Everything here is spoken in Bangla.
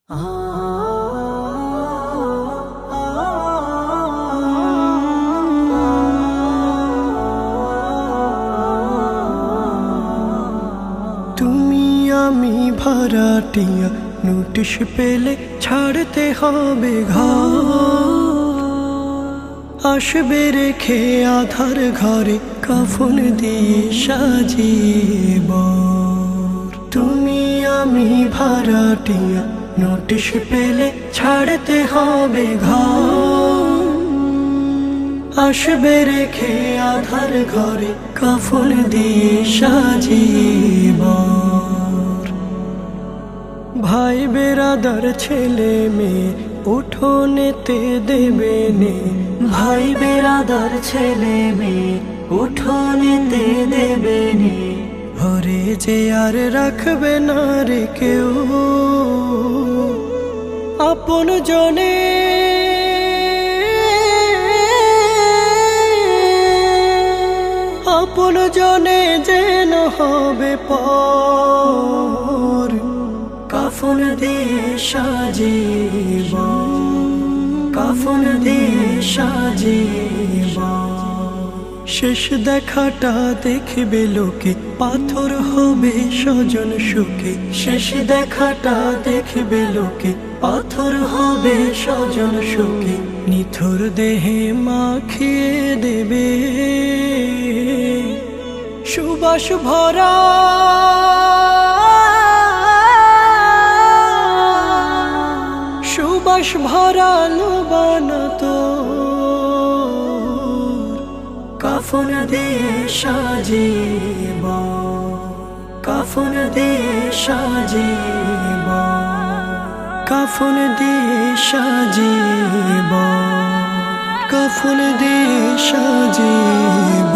তুমি আমি ভাড়াটিয়া, নোটিশ পেলে ছাড়তে হবে ঘর। আসবে রেখে আধার ঘরে কাফন দিয়ে সাজিব। তুমি আমি ভাড়াটিয়া, নোটিশ পেলে ছাড়তে হবে ঘর। আসবে রেখে আধার ঘরে কাফন দিয়ে সাজিব। ভাই বেরাদার ছেলে মেয়ে উঠোনেতে দেবে নে। ভাই বেরাদার ছেলে মেয়ে উঠোনেতে দেবে নে। ঘরে যে আর রাখবে না রে কেউ, আপন জনে আপন জনে যেন হবে পর। কাফন দিয়ে সাজিব, কাফন দিয়ে সাজিব। শেষ দেখাটা দেখবে লোকে, পাথর হবে স্বজন সুখে। শেষ দেখাটা দেখবে লোকে, পাথর হবে স্বজন সুখে। নিথুর দেহে মাখিয়ে দেবে সুবাস ভরা সুবাস ভরা লোবানা তোর। কাফন দিয়ে সাজিব, কাফন দিয়ে সাজিব। কাফন দিয়ে সাজিব, কাফন দিয়ে সাজিব।